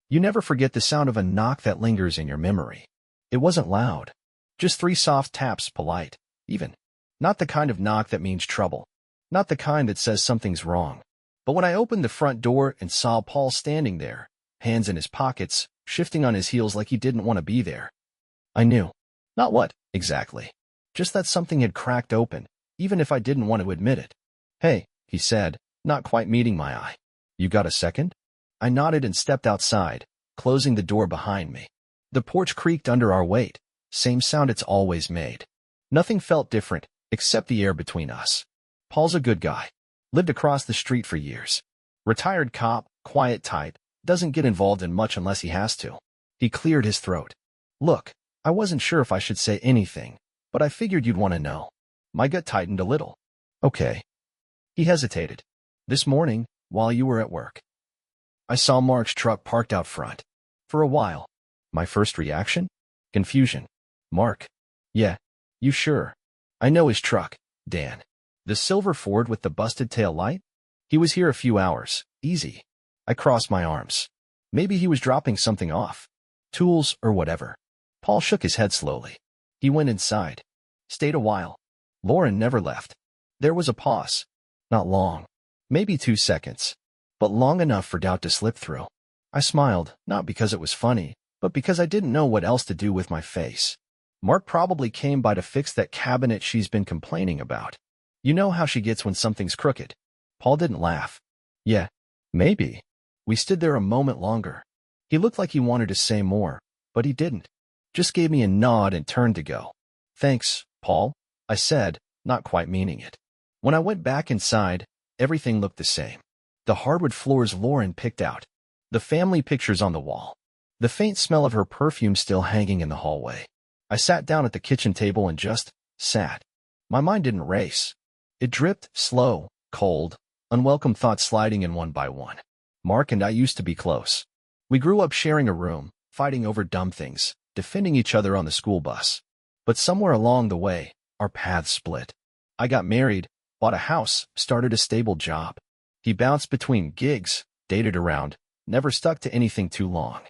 You never forget the sound of a knock that lingers in your memory. It wasn't loud. Just 3 soft taps, polite, even. Not the kind of knock that means trouble. Not the kind that says something's wrong. But when I opened the front door and saw Paul standing there, hands in his pockets, shifting on his heels like he didn't want to be there, I knew. Not what, exactly. Just that something had cracked open, even if I didn't want to admit it. "Hey," he said, not quite meeting my eye. "You got a second?" I nodded and stepped outside, closing the door behind me. The porch creaked under our weight, same sound it's always made. Nothing felt different, except the air between us. Paul's a good guy. Lived across the street for years. Retired cop, quiet type, doesn't get involved in much unless he has to. He cleared his throat. "Look, I wasn't sure if I should say anything, but I figured you'd want to know." My gut tightened a little. "Okay." He hesitated. "This morning, while you were at work, I saw Mark's truck parked out front. For a while." My first reaction? Confusion. "Mark?" "Yeah. You sure?" "I know his truck, Dan. The silver Ford with the busted tail light? He was here a few hours. Easy." I crossed my arms. Maybe he was dropping something off. Tools or whatever. Paul shook his head slowly. He went inside. Stayed a while. Lauren never left. There was a pause. Not long. Maybe 2 seconds. But long enough for doubt to slip through. I smiled, not because it was funny, but because I didn't know what else to do with my face. Mark probably came by to fix that cabinet she's been complaining about. You know how she gets when something's crooked. Paul didn't laugh. "Yeah, maybe." We stood there a moment longer. He looked like he wanted to say more, but he didn't. Just gave me a nod and turned to go. "Thanks, Paul," I said, not quite meaning it. When I went back inside, everything looked the same. The hardwood floors Lauren picked out. The family pictures on the wall. The faint smell of her perfume still hanging in the hallway. I sat down at the kitchen table and just sat. My mind didn't race. It dripped, slow, cold, unwelcome thoughts sliding in one by one. Mark and I used to be close. We grew up sharing a room, fighting over dumb things, defending each other on the school bus. But somewhere along the way, our paths split. I got married, bought a house, started a stable job. He bounced between gigs, dated around, never stuck to anything too long.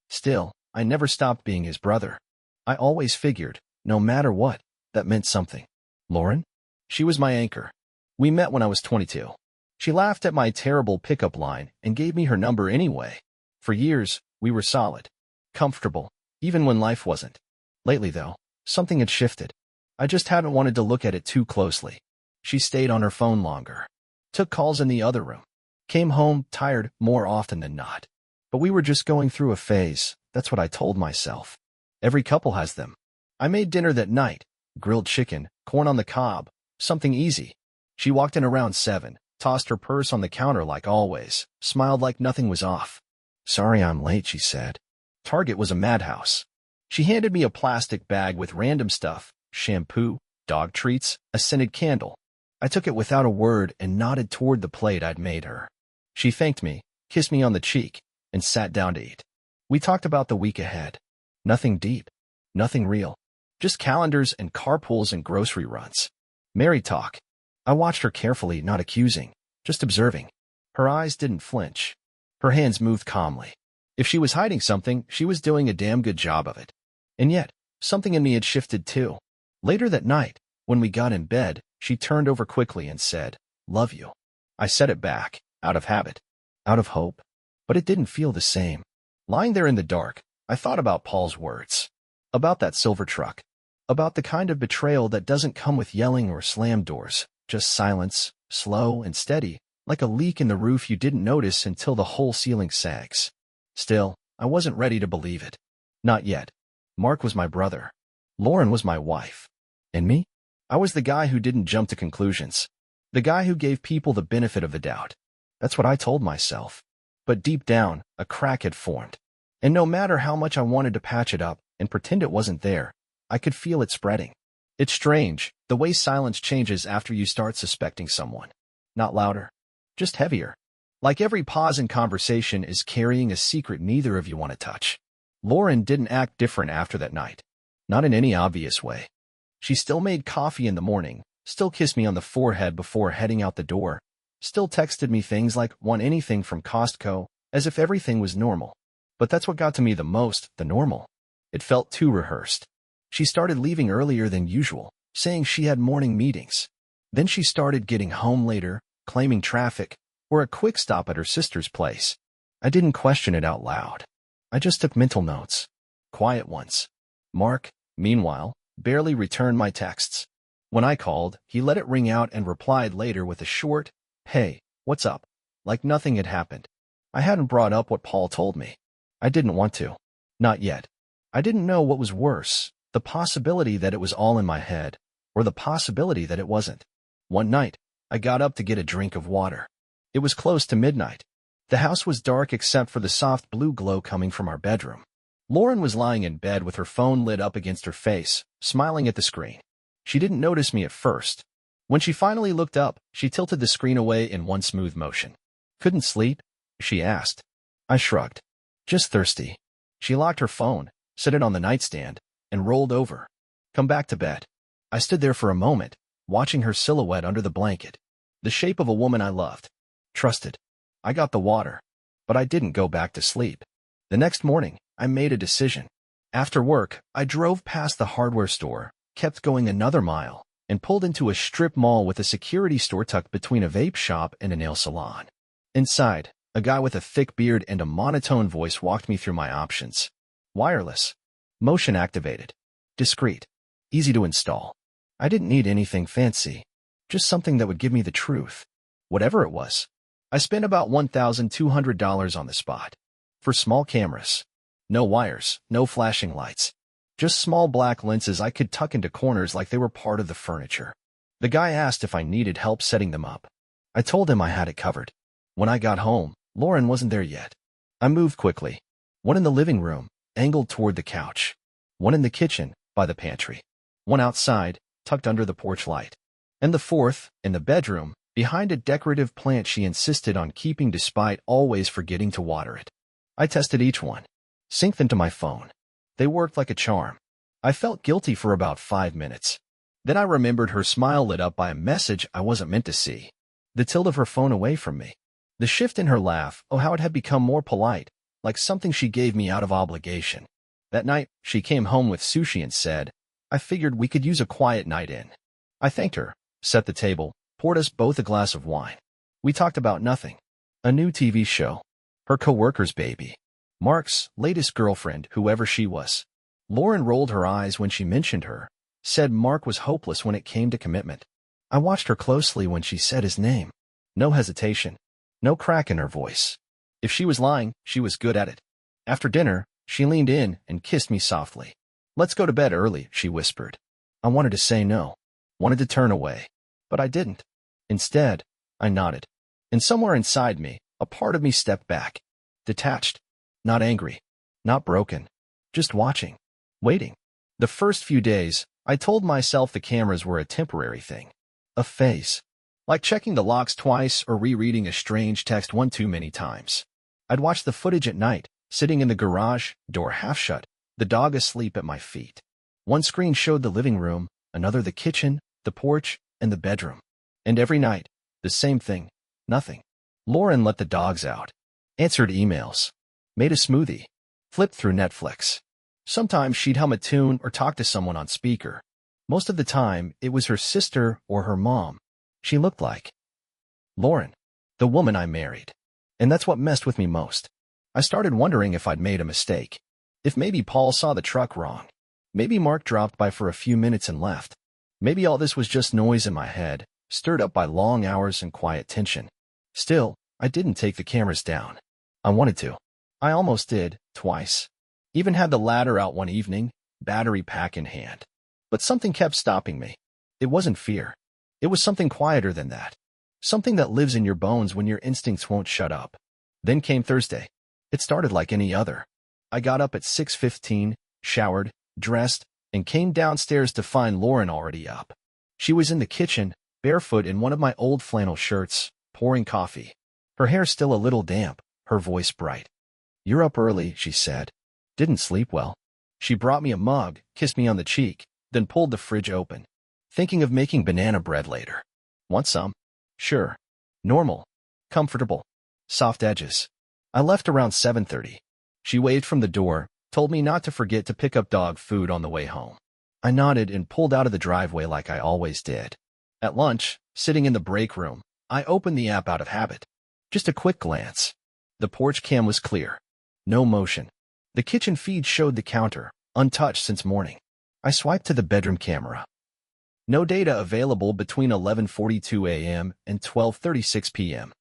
Still, I never stopped being his brother. I always figured, no matter what, that meant something. Lauren? She was my anchor. We met when I was 22. She laughed at my terrible pickup line and gave me her number anyway. For years, we were solid. Comfortable, even when life wasn't. Lately, though, something had shifted. I just hadn't wanted to look at it too closely. She stayed on her phone longer. Took calls in the other room. Came home tired more often than not. But we were just going through a phase, that's what I told myself. Every couple has them. I made dinner that night. Grilled chicken, corn on the cob, something easy. She walked in around 7, tossed her purse on the counter like always, smiled like nothing was off. "Sorry I'm late," she said. Target was a madhouse. She handed me a plastic bag with random stuff, shampoo, dog treats, a scented candle. I took it without a word and nodded toward the plate I'd made her. She thanked me, kissed me on the cheek, and sat down to eat. We talked about the week ahead. Nothing deep. Nothing real. Just calendars and carpools and grocery runs. Married talk. I watched her carefully, not accusing, just observing. Her eyes didn't flinch. Her hands moved calmly. If she was hiding something, she was doing a damn good job of it. And yet, something in me had shifted too. Later that night, when we got in bed, she turned over quickly and said, "Love you." I said it back, out of habit, out of hope. But it didn't feel the same. Lying there in the dark, I thought about Paul's words. About that silver truck. About the kind of betrayal that doesn't come with yelling or slammed doors, just silence, slow and steady, like a leak in the roof you didn't notice until the whole ceiling sags. Still, I wasn't ready to believe it. Not yet. Mark was my brother. Lauren was my wife. And me? I was the guy who didn't jump to conclusions. The guy who gave people the benefit of the doubt. That's what I told myself. But deep down, a crack had formed. And no matter how much I wanted to patch it up and pretend it wasn't there, I could feel it spreading. It's strange, the way silence changes after you start suspecting someone. Not louder, just heavier. Like every pause in conversation is carrying a secret neither of you want to touch. Lauren didn't act different after that night. Not in any obvious way. She still made coffee in the morning, still kissed me on the forehead before heading out the door, still texted me things like "want anything from Costco," as if everything was normal. But that's what got to me the most, the normal. It felt too rehearsed. She started leaving earlier than usual, saying she had morning meetings. Then she started getting home later, claiming traffic, or a quick stop at her sister's place. I didn't question it out loud. I just took mental notes. Quiet ones. Mark, meanwhile, barely returned my texts. When I called, he let it ring out and replied later with a short, "Hey, what's up?" Like nothing had happened. I hadn't brought up what Paul told me. I didn't want to. Not yet. I didn't know what was worse, the possibility that it was all in my head, or the possibility that it wasn't. One night, I got up to get a drink of water. It was close to midnight. The house was dark except for the soft blue glow coming from our bedroom. Lauren was lying in bed with her phone lit up against her face, smiling at the screen. She didn't notice me at first. When she finally looked up, she tilted the screen away in one smooth motion. "Couldn't sleep?" she asked. I shrugged. "Just thirsty." She locked her phone, set it on the nightstand, and rolled over. "Come back to bed." I stood there for a moment, watching her silhouette under the blanket. The shape of a woman I loved. Trusted. I got the water. But I didn't go back to sleep. The next morning, I made a decision. After work, I drove past the hardware store, kept going another mile, and pulled into a strip mall with a security store tucked between a vape shop and a nail salon. Inside, a guy with a thick beard and a monotone voice walked me through my options. Wireless. Motion activated. Discreet. Easy to install. I didn't need anything fancy. Just something that would give me the truth. Whatever it was. I spent about $1,200 on the spot. For small cameras. No wires, no flashing lights. Just small black lenses I could tuck into corners like they were part of the furniture. The guy asked if I needed help setting them up. I told him I had it covered. When I got home, Lauren wasn't there yet. I moved quickly. One in the living room, angled toward the couch. One in the kitchen, by the pantry. One outside, tucked under the porch light. And the fourth, in the bedroom, behind a decorative plant she insisted on keeping despite always forgetting to water it. I tested each one. Synced them to my phone. They worked like a charm. I felt guilty for about 5 minutes. Then I remembered her smile lit up by a message I wasn't meant to see. The tilt of her phone away from me. The shift in her laugh, oh how it had become more polite, like something she gave me out of obligation. That night, she came home with sushi and said, "I figured we could use a quiet night in." I thanked her, set the table, poured us both a glass of wine. We talked about nothing. A new TV show. Her coworker's baby. Mark's latest girlfriend, whoever she was. Lauren rolled her eyes when she mentioned her, said Mark was hopeless when it came to commitment. I watched her closely when she said his name. No hesitation. No crack in her voice. If she was lying, she was good at it. After dinner, she leaned in and kissed me softly. "Let's go to bed early," she whispered. I wanted to say no. Wanted to turn away. But I didn't. Instead, I nodded. And somewhere inside me, a part of me stepped back. Detached. Not angry. Not broken. Just watching. Waiting. The first few days, I told myself the cameras were a temporary thing. A phase. Like checking the locks twice or rereading a strange text one too many times. I'd watch the footage at night, sitting in the garage, door half shut, the dog asleep at my feet. One screen showed the living room, another the kitchen, the porch, and the bedroom. And every night, the same thing. Nothing. Lauren let the dogs out. Answered emails. Made a smoothie. Flipped through Netflix. Sometimes she'd hum a tune or talk to someone on speaker. Most of the time, it was her sister or her mom. She looked like Lauren, the woman I married. And that's what messed with me most. I started wondering if I'd made a mistake. If maybe Paul saw the truck wrong. Maybe Mark dropped by for a few minutes and left. Maybe all this was just noise in my head, stirred up by long hours and quiet tension. Still, I didn't take the cameras down. I wanted to. I almost did, twice. Even had the ladder out one evening, battery pack in hand. But something kept stopping me. It wasn't fear. It was something quieter than that. Something that lives in your bones when your instincts won't shut up. Then came Thursday. It started like any other. I got up at 6:15, showered, dressed, and came downstairs to find Lauren already up. She was in the kitchen, barefoot in one of my old flannel shirts, pouring coffee. Her hair still a little damp, her voice bright. "You're up early," she said. "Didn't sleep well." She brought me a mug, kissed me on the cheek, then pulled the fridge open. Thinking of making banana bread later. Want some? Sure. Normal. Comfortable. Soft edges. I left around 7:30. She waved from the door, told me not to forget to pick up dog food on the way home. I nodded and pulled out of the driveway like I always did. At lunch, sitting in the break room, I opened the app out of habit. Just a quick glance. The porch cam was clear. No motion. The kitchen feed showed the counter, untouched since morning. I swiped to the bedroom camera. No data available between 11:42 a.m. and 12:36 p.m.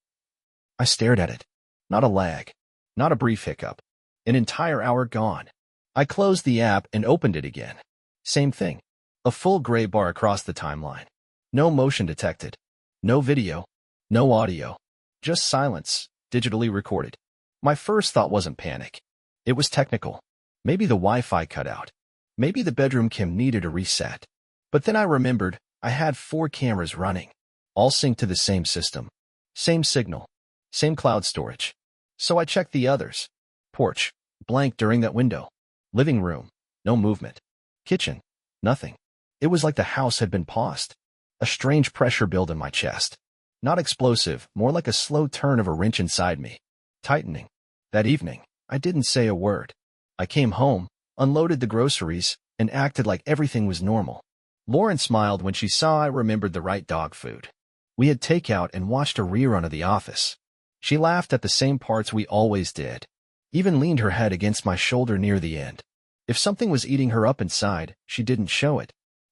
I stared at it. Not a lag. Not a brief hiccup. An entire hour gone. I closed the app and opened it again. Same thing. A full gray bar across the timeline. No motion detected. No video. No audio. Just silence, digitally recorded. My first thought wasn't panic. It was technical. Maybe the Wi-Fi cut out. Maybe the bedroom cam needed a reset. But then I remembered I had 4 cameras running, all synced to the same system. Same signal. Same cloud storage. So I checked the others. Porch, blank during that window. Living room, no movement. Kitchen, nothing. It was like the house had been paused. A strange pressure built in my chest. Not explosive, more like a slow turn of a wrench inside me. Tightening. That evening, I didn't say a word. I came home, unloaded the groceries, and acted like everything was normal. Lauren smiled when she saw I remembered the right dog food. We had takeout and watched a rerun of The Office. She laughed at the same parts we always did. Even leaned her head against my shoulder near the end. If something was eating her up inside, she didn't show it.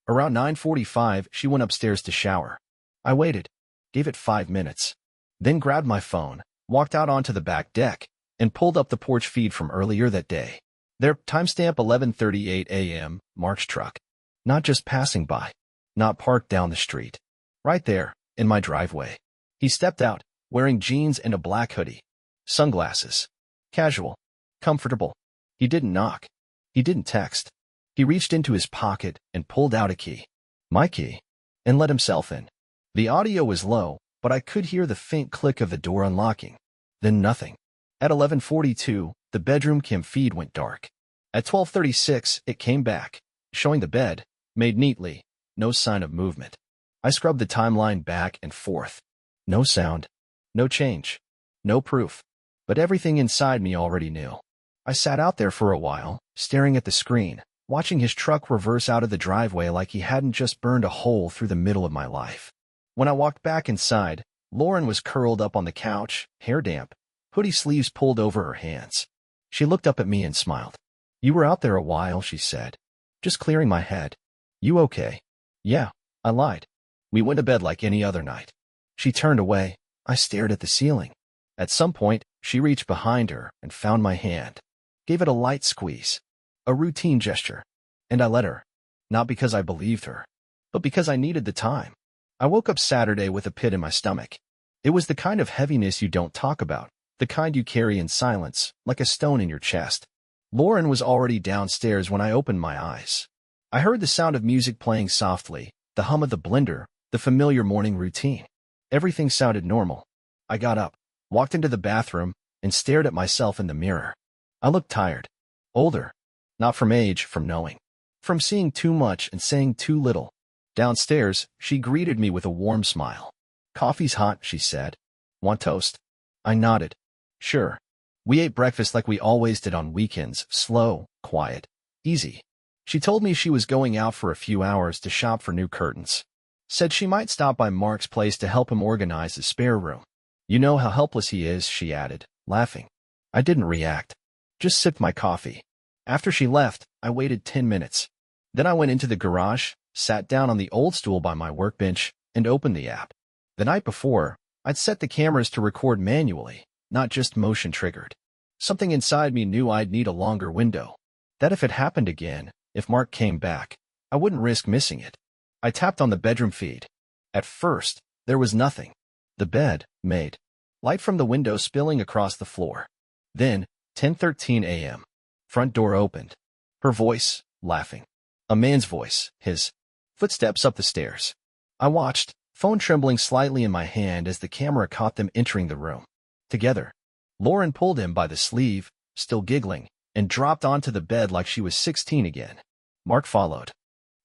Around 9:45, she went upstairs to shower. I waited. Gave it 5 minutes. Then grabbed my phone, walked out onto the back deck, and pulled up the porch feed from earlier that day. Their timestamp 11:38 a.m., Mark's truck. Not just passing by. Not parked down the street. Right there, in my driveway. He stepped out, wearing jeans and a black hoodie. Sunglasses. Casual. Comfortable. He didn't knock. He didn't text. He reached into his pocket and pulled out a key. My key. And let himself in. The audio was low, but I could hear the faint click of the door unlocking. Then nothing. At 11:42, the bedroom cam feed went dark. At 12:36, it came back, showing the bed, made neatly, no sign of movement. I scrubbed the timeline back and forth. No sound. No change. No proof. But everything inside me already knew. I sat out there for a while, staring at the screen, watching his truck reverse out of the driveway like he hadn't just burned a hole through the middle of my life. When I walked back inside, Lauren was curled up on the couch, hair damp, hoodie sleeves pulled over her hands. She looked up at me and smiled. "You were out there a while," she said. "Just clearing my head. You okay?" "Yeah," I lied. "We went to bed like any other night." She turned away. I stared at the ceiling. At some point, she reached behind her and found my hand. Gave it a light squeeze. A routine gesture. And I let her. Not because I believed her, but because I needed the time. I woke up Saturday with a pit in my stomach. It was the kind of heaviness you don't talk about, the kind you carry in silence, like a stone in your chest. Lauren was already downstairs when I opened my eyes. I heard the sound of music playing softly, the hum of the blender, the familiar morning routine. Everything sounded normal. I got up, walked into the bathroom, and stared at myself in the mirror. I looked tired. Older. Not from age, from knowing. From seeing too much and saying too little. Downstairs, she greeted me with a warm smile. "Coffee's hot," she said. "Want toast?" I nodded. "Sure." We ate breakfast like we always did on weekends, slow, quiet, easy. She told me she was going out for a few hours to shop for new curtains. Said she might stop by Mark's place to help him organize his spare room. "You know how helpless he is," she added, laughing. I didn't react. Just sipped my coffee. After she left, I waited 10 minutes. Then I went into the garage, sat down on the old stool by my workbench, and opened the app. The night before, I'd set the cameras to record manually, not just motion-triggered. Something inside me knew I'd need a longer window. That if it happened again, if Mark came back, I wouldn't risk missing it. I tapped on the bedroom feed. At first, there was nothing. The bed, made. Light from the window spilling across the floor. Then, 10:13 a.m. Front door opened. Her voice, laughing. A man's voice, his. Footsteps up the stairs. I watched, phone trembling slightly in my hand as the camera caught them entering the room. Together. Lauren pulled him by the sleeve, still giggling, and dropped onto the bed like she was 16 again. Mark followed.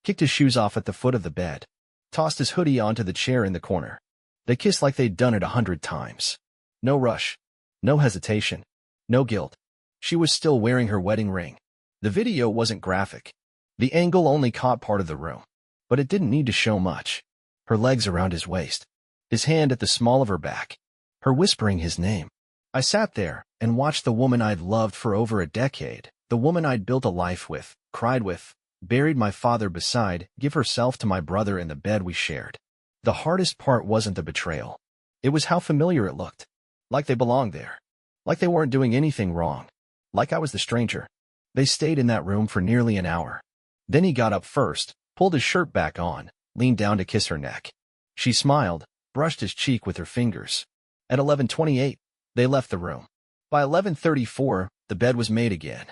Kicked his shoes off at the foot of the bed. Tossed his hoodie onto the chair in the corner. They kissed like they'd done it 100 times. No rush. No hesitation. No guilt. She was still wearing her wedding ring. The video wasn't graphic. The angle only caught part of the room, but it didn't need to show much. Her legs around his waist, his hand at the small of her back, her whispering his name. I sat there and watched the woman I'd loved for over a decade, the woman I'd built a life with, cried with, buried my father beside, give herself to my brother in the bed we shared. The hardest part wasn't the betrayal. It was how familiar it looked. Like they belonged there. Like they weren't doing anything wrong. Like I was the stranger. They stayed in that room for nearly an hour. Then he got up first, pulled his shirt back on, leaned down to kiss her neck. She smiled, brushed his cheek with her fingers. At 11:28, they left the room. By 11:34, the bed was made again.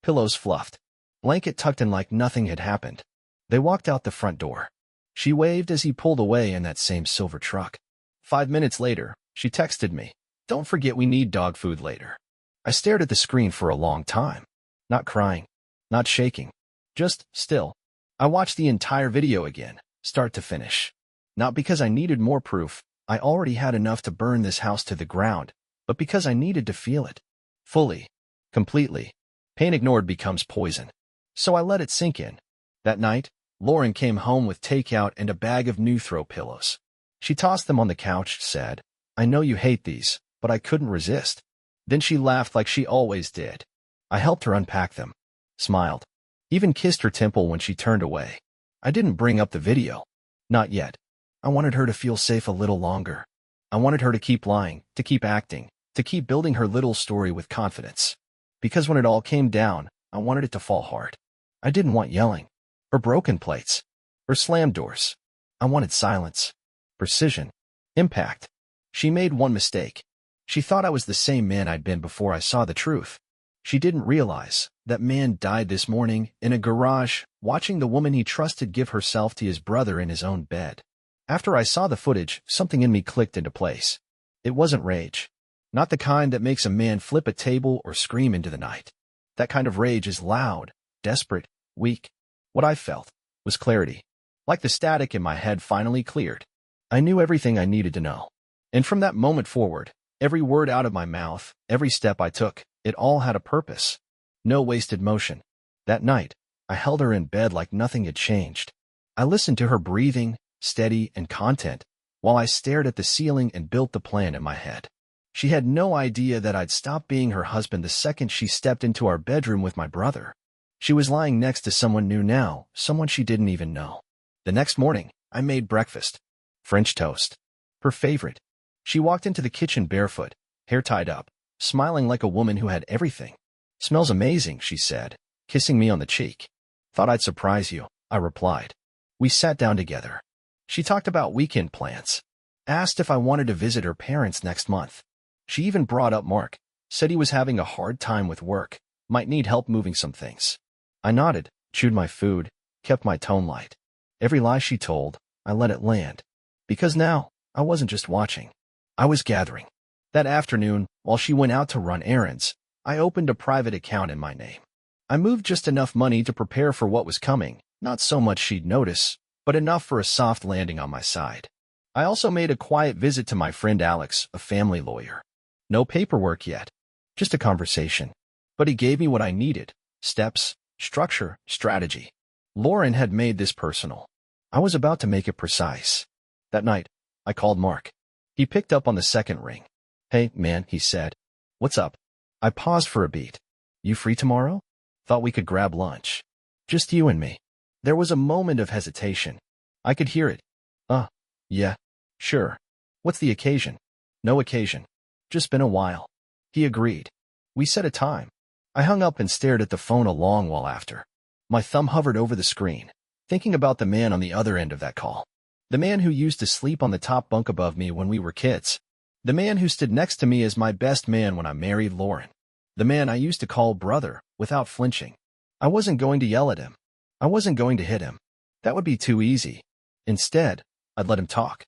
Pillows fluffed. Blanket tucked in like nothing had happened. They walked out the front door. She waved as he pulled away in that same silver truck. 5 minutes later, she texted me, "Don't forget we need dog food later." I stared at the screen for a long time. Not crying. Not shaking. Just still. I watched the entire video again, start to finish. Not because I needed more proof. I already had enough to burn this house to the ground, but because I needed to feel it. Fully. Completely. Pain ignored becomes poison. So I let it sink in. That night, Lauren came home with takeout and a bag of new throw pillows. She tossed them on the couch, said, "I know you hate these, but I couldn't resist." Then she laughed like she always did. I helped her unpack them. Smiled. Even kissed her temple when she turned away. I didn't bring up the video. Not yet. I wanted her to feel safe a little longer. I wanted her to keep lying, to keep acting, to keep building her little story with confidence. Because when it all came down, I wanted it to fall hard. I didn't want yelling, or broken plates, or slammed doors. I wanted silence, precision, impact. She made one mistake. She thought I was the same man I'd been before I saw the truth. She didn't realize that man died this morning in a garage, watching the woman he trusted give herself to his brother in his own bed. After I saw the footage, something in me clicked into place. It wasn't rage. Not the kind that makes a man flip a table or scream into the night. That kind of rage is loud, desperate, weak. What I felt was clarity. Like the static in my head finally cleared. I knew everything I needed to know. And from that moment forward, every word out of my mouth, every step I took, it all had a purpose. No wasted motion. That night, I held her in bed like nothing had changed. I listened to her breathing, steady and content, while I stared at the ceiling and built the plan in my head. She had no idea that I'd stopped being her husband the second she stepped into our bedroom with my brother. She was lying next to someone new now, someone she didn't even know. The next morning, I made breakfast. French toast. Her favorite. She walked into the kitchen barefoot, hair tied up, smiling like a woman who had everything. "Smells amazing," she said, kissing me on the cheek. "Thought I'd surprise you," I replied. We sat down together. She talked about weekend plans. Asked if I wanted to visit her parents next month. She even brought up Mark. Said he was having a hard time with work, might need help moving some things. I nodded, chewed my food, kept my tone light. Every lie she told, I let it land. Because now, I wasn't just watching. I was gathering. That afternoon, while she went out to run errands, I opened a private account in my name. I moved just enough money to prepare for what was coming, not so much she'd notice, but enough for a soft landing on my side. I also made a quiet visit to my friend Alex, a family lawyer. No paperwork yet, just a conversation. But he gave me what I needed: steps, structure, strategy. Lauren had made this personal. I was about to make it precise. That night, I called Mark. He picked up on the second ring. "Hey, man," he said. "What's up?" I paused for a beat. "You free tomorrow? Thought we could grab lunch. Just you and me." There was a moment of hesitation. I could hear it. Yeah, sure. What's the occasion?" "No occasion. Just been a while." He agreed. We set a time. I hung up and stared at the phone a long while after. My thumb hovered over the screen, thinking about the man on the other end of that call. The man who used to sleep on the top bunk above me when we were kids. The man who stood next to me as my best man when I married Lauren. The man I used to call brother, without flinching. I wasn't going to yell at him. I wasn't going to hit him. That would be too easy. Instead, I'd let him talk.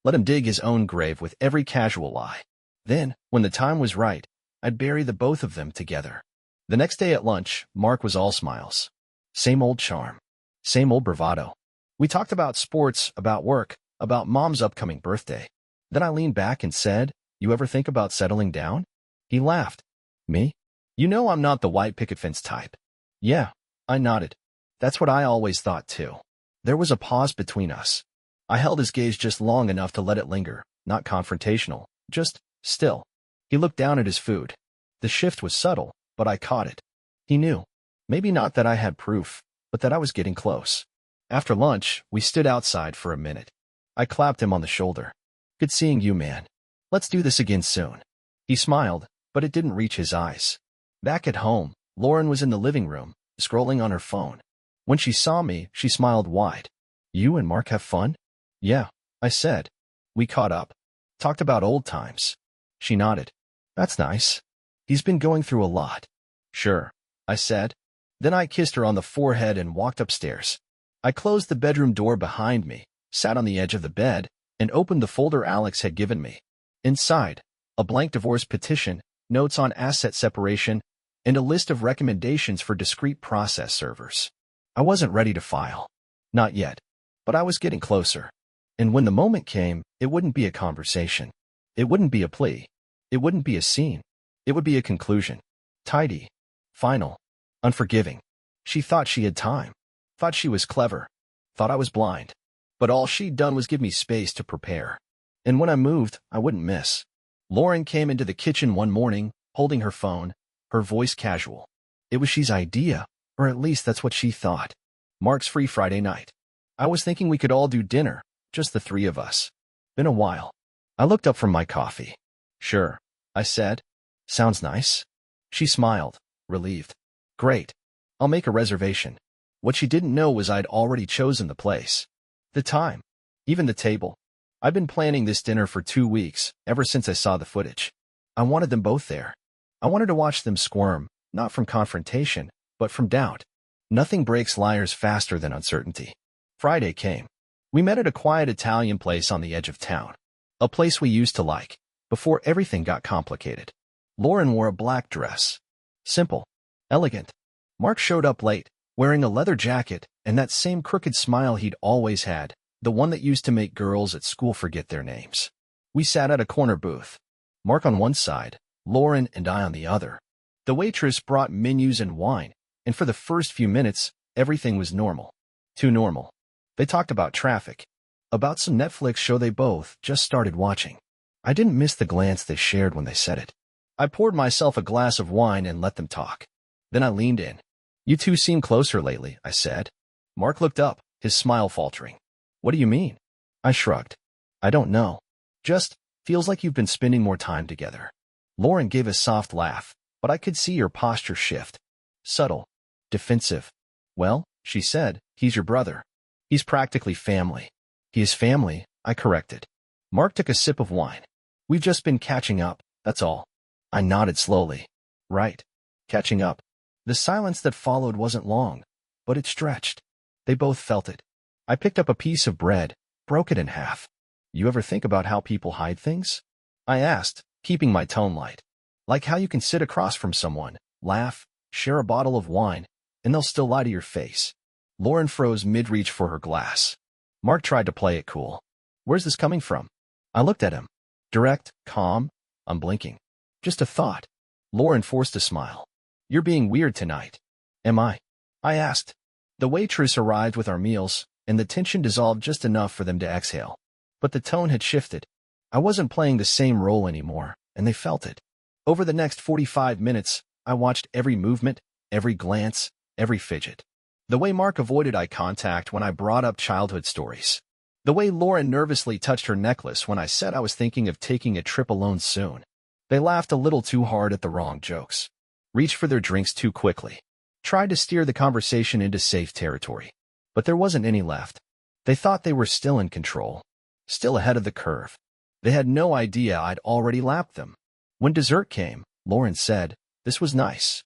Let him dig his own grave with every casual lie. Then, when the time was right, I'd bury the both of them together. The next day at lunch, Mark was all smiles. Same old charm. Same old bravado. We talked about sports, about work, about Mom's upcoming birthday. Then I leaned back and said, "You ever think about settling down?" He laughed. "Me? You know I'm not the white picket fence type. Yeah, I nodded. That's what I always thought too. There was a pause between us. I held his gaze just long enough to let it linger, not confrontational, just still. He looked down at his food. The shift was subtle, but I caught it. He knew. Maybe not that I had proof, but that I was getting close. After lunch, we stood outside for a minute. I clapped him on the shoulder. Good seeing you, man. Let's do this again soon. He smiled, but it didn't reach his eyes. Back at home, Lauren was in the living room, scrolling on her phone. When she saw me, she smiled wide. You and Mark have fun? Yeah, I said. We caught up. Talked about old times. She nodded. That's nice. He's been going through a lot. Sure, I said. Then I kissed her on the forehead and walked upstairs. I closed the bedroom door behind me, sat on the edge of the bed, and opened the folder Alex had given me. Inside, a blank divorce petition, notes on asset separation, and a list of recommendations for discrete process servers. I wasn't ready to file. Not yet. But I was getting closer. And when the moment came, it wouldn't be a conversation. It wouldn't be a plea. It wouldn't be a scene. It would be a conclusion. Tidy. Final. Unforgiving. She thought she had time. Thought she was clever. Thought I was blind. But all she'd done was give me space to prepare. And when I moved, I wouldn't miss. Lauren came into the kitchen one morning, holding her phone, her voice casual. It was she's idea, or at least that's what she thought. Mark's free Friday night. I was thinking we could all do dinner, just the three of us. Been a while. I looked up from my coffee. Sure, I said. Sounds nice. She smiled, relieved. Great. I'll make a reservation. What she didn't know was I'd already chosen the place. The time. Even the table. I've been planning this dinner for 2 weeks, ever since I saw the footage. I wanted them both there. I wanted to watch them squirm, not from confrontation, but from doubt. Nothing breaks liars faster than uncertainty. Friday came. We met at a quiet Italian place on the edge of town. A place we used to like, before everything got complicated. Lauren wore a black dress. Simple. Elegant. Mark showed up late, wearing a leather jacket and that same crooked smile he'd always had, the one that used to make girls at school forget their names. We sat at a corner booth. Mark on one side, Lauren and I on the other. The waitress brought menus and wine, and for the first few minutes, everything was normal. Too normal. They talked about traffic, about some Netflix show they both just started watching. I didn't miss the glance they shared when they said it. I poured myself a glass of wine and let them talk. Then I leaned in. You two seem closer lately, I said. Mark looked up, his smile faltering. What do you mean? I shrugged. I don't know. Just feels like you've been spending more time together. Lauren gave a soft laugh, but I could see her posture shift. Subtle. Defensive. Well, she said, he's your brother. He's practically family. He is family, I corrected. Mark took a sip of wine. We've just been catching up, that's all. I nodded slowly. Right. Catching up. The silence that followed wasn't long, but it stretched. They both felt it. I picked up a piece of bread, broke it in half. You ever think about how people hide things? I asked, keeping my tone light. Like how you can sit across from someone, laugh, share a bottle of wine, and they'll still lie to your face. Lauren froze mid-reach for her glass. Mark tried to play it cool. Where's this coming from? I looked at him. Direct, calm, unblinking. Just a thought. Lauren forced a smile. You're being weird tonight. Am I? I asked. The waitress arrived with our meals, and the tension dissolved just enough for them to exhale. But the tone had shifted. I wasn't playing the same role anymore, and they felt it. Over the next 45 minutes, I watched every movement, every glance, every fidget. The way Mark avoided eye contact when I brought up childhood stories. The way Lauren nervously touched her necklace when I said I was thinking of taking a trip alone soon. They laughed a little too hard at the wrong jokes. Reached for their drinks too quickly. Tried to steer the conversation into safe territory. But there wasn't any left. They thought they were still in control. Still ahead of the curve. They had no idea I'd already lapped them. When dessert came, Lauren said, "This was nice.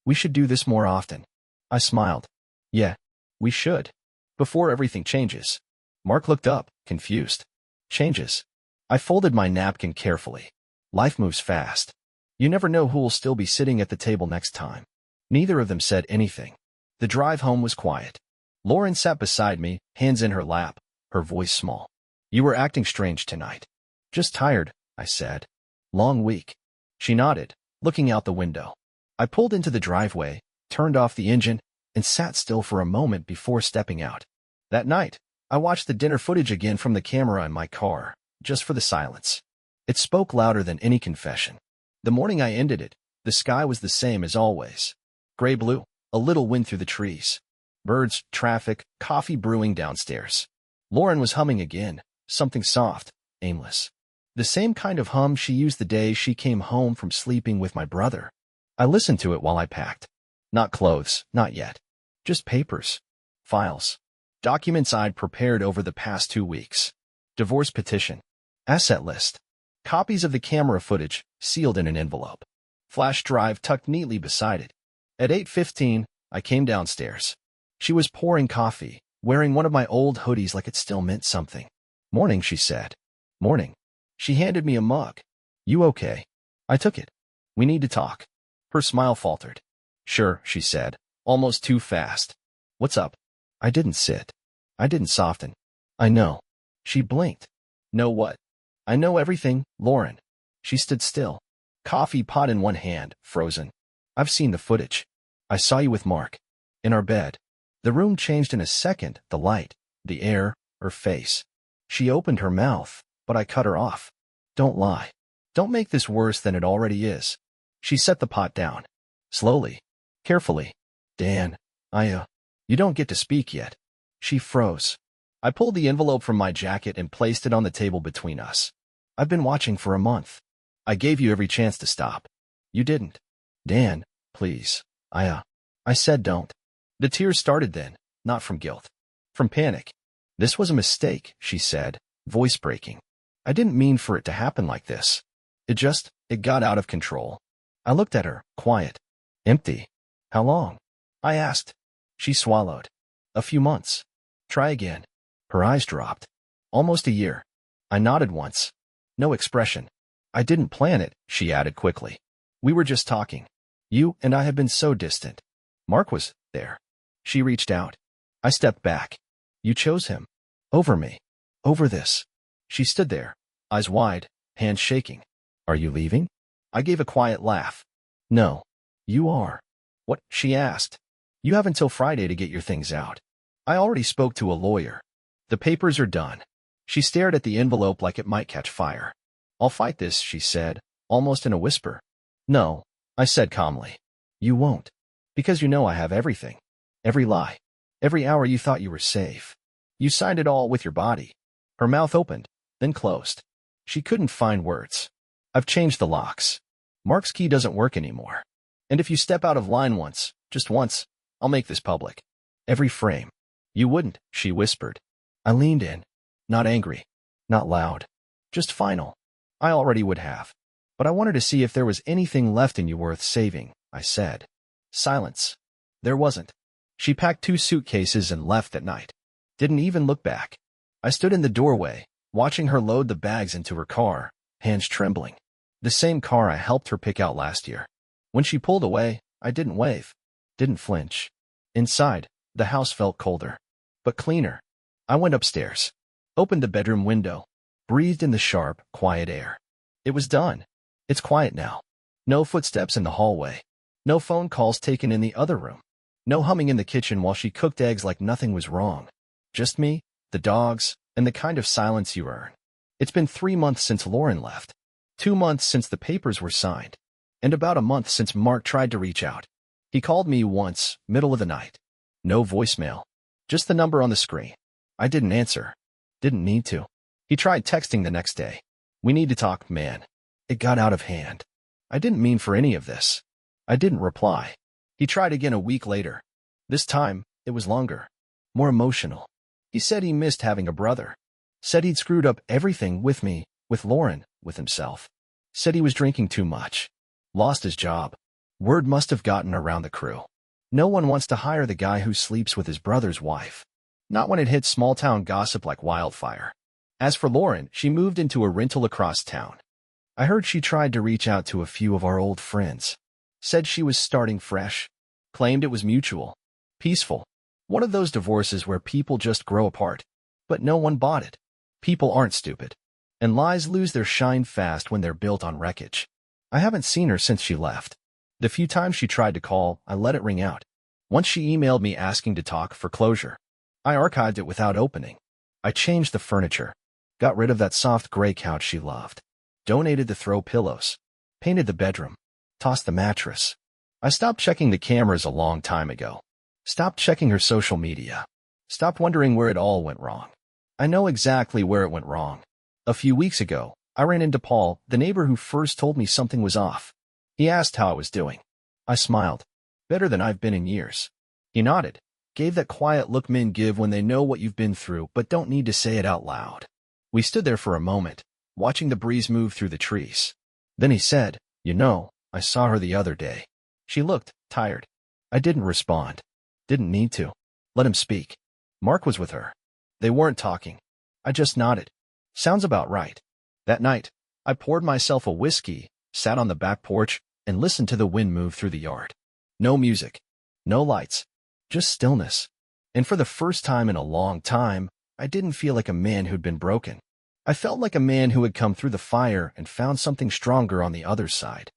We should do this more often." I smiled. Yeah, we should. Before everything changes. Mark looked up, confused. Changes. I folded my napkin carefully. Life moves fast. You never know who'll still be sitting at the table next time. Neither of them said anything. The drive home was quiet. Lauren sat beside me, hands in her lap, her voice small. You were acting strange tonight. Just tired, I said. Long week. She nodded, looking out the window. I pulled into the driveway, turned off the engine, and sat still for a moment before stepping out. That night, I watched the dinner footage again from the camera in my car, just for the silence. It spoke louder than any confession. The morning I ended it, the sky was the same as always. Gray-blue, a little wind through the trees. Birds, traffic, coffee brewing downstairs. Lauren was humming again, something soft, aimless. The same kind of hum she used the day she came home from sleeping with my brother. I listened to it while I packed. Not clothes, not yet. Just papers. Files. Documents I'd prepared over the past 2 weeks. Divorce petition. Asset list. Copies of the camera footage, sealed in an envelope. Flash drive tucked neatly beside it. At 8:15, I came downstairs. She was pouring coffee, wearing one of my old hoodies like it still meant something. "Morning," she said. "Morning." She handed me a mug. "You okay?" I took it. "We need to talk." Her smile faltered. "Sure," she said, almost too fast. "What's up?" I didn't sit. I didn't soften. "I know." She blinked. "Know what?" "I know everything, Lauren." She stood still. Coffee pot in one hand, frozen. "I've seen the footage. I saw you with Mark. In our bed." The room changed in a second, the light, the air, her face. She opened her mouth, but I cut her off. "Don't lie. Don't make this worse than it already is." She set the pot down. Slowly. Carefully. "Dan, you don't get to speak yet." She froze. I pulled the envelope from my jacket and placed it on the table between us. "I've been watching for a month. I gave you every chance to stop. You didn't. Dan, please. I said don't." The tears started then, not from guilt. From panic. "This was a mistake," she said, voice breaking. "I didn't mean for it to happen like this. It got out of control." I looked at her, quiet. Empty. "How long?" I asked. She swallowed. "A few months." "Try again." Her eyes dropped. "Almost a year." I nodded once. No expression. "I didn't plan it," she added quickly. "We were just talking. You and I have been so distant. Mark was there." She reached out. I stepped back. "You chose him. Over me. Over this." She stood there, eyes wide, hands shaking. "Are you leaving?" I gave a quiet laugh. "No. You are." "What?" she asked. "You have until Friday to get your things out." "I already spoke to a lawyer. The papers are done." She stared at the envelope like it might catch fire. "I'll fight this," she said, almost in a whisper. "No," I said calmly. "You won't. Because you know I have everything. Every lie. Every hour you thought you were safe. You signed it all with your body." Her mouth opened, then closed. She couldn't find words. "I've changed the locks. Mark's key doesn't work anymore. And if you step out of line once, just once, I'll make this public. Every frame." "You wouldn't," she whispered. I leaned in. Not angry. Not loud. Just final. "I already would have. But I wanted to see if there was anything left in you worth saving," I said. Silence. There wasn't. She packed 2 suitcases and left that night. Didn't even look back. I stood in the doorway, watching her load the bags into her car, hands trembling. The same car I helped her pick out last year. When she pulled away, I didn't wave. Didn't flinch. Inside, the house felt colder. But cleaner. I went upstairs. Opened the bedroom window. Breathed in the sharp, quiet air. It was done. It's quiet now. No footsteps in the hallway. No phone calls taken in the other room. No humming in the kitchen while she cooked eggs like nothing was wrong. Just me, the dogs, and the kind of silence you earn. It's been 3 months since Lauren left. 2 months since the papers were signed. And about a month since Mark tried to reach out. He called me once, middle of the night. No voicemail. Just the number on the screen. I didn't answer. Didn't need to. He tried texting the next day. "We need to talk, man." It got out of hand. I didn't mean for any of this. I didn't reply. He tried again a week later. This time, it was longer. More emotional. He said he missed having a brother. Said he'd screwed up everything with me, with Lauren, with himself. Said he was drinking too much. Lost his job. Word must have gotten around the crew. No one wants to hire the guy who sleeps with his brother's wife. Not when it hits small-town gossip like wildfire. As for Lauren, she moved into a rental across town. I heard she tried to reach out to a few of our old friends. Said she was starting fresh. Claimed it was mutual. Peaceful. One of those divorces where people just grow apart. But no one bought it. People aren't stupid. And lies lose their shine fast when they're built on wreckage. I haven't seen her since she left. The few times she tried to call, I let it ring out. Once she emailed me asking to talk for closure. I archived it without opening. I changed the furniture, got rid of that soft gray couch she loved, donated the throw pillows, painted the bedroom, tossed the mattress. I stopped checking the cameras a long time ago. Stopped checking her social media. Stopped wondering where it all went wrong. I know exactly where it went wrong. A few weeks ago, I ran into Paul, the neighbor who first told me something was off. He asked how I was doing. I smiled. Better than I've been in years. He nodded, gave that quiet look men give when they know what you've been through but don't need to say it out loud. We stood there for a moment, watching the breeze move through the trees. Then he said, "You know, I saw her the other day. She looked tired." I didn't respond. Didn't need to. Let him speak. Mark was with her. They weren't talking. I just nodded. Sounds about right. That night, I poured myself a whiskey, sat on the back porch, and listened to the wind move through the yard. No music. No lights. Just stillness. And for the first time in a long time, I didn't feel like a man who'd been broken. I felt like a man who had come through the fire and found something stronger on the other side.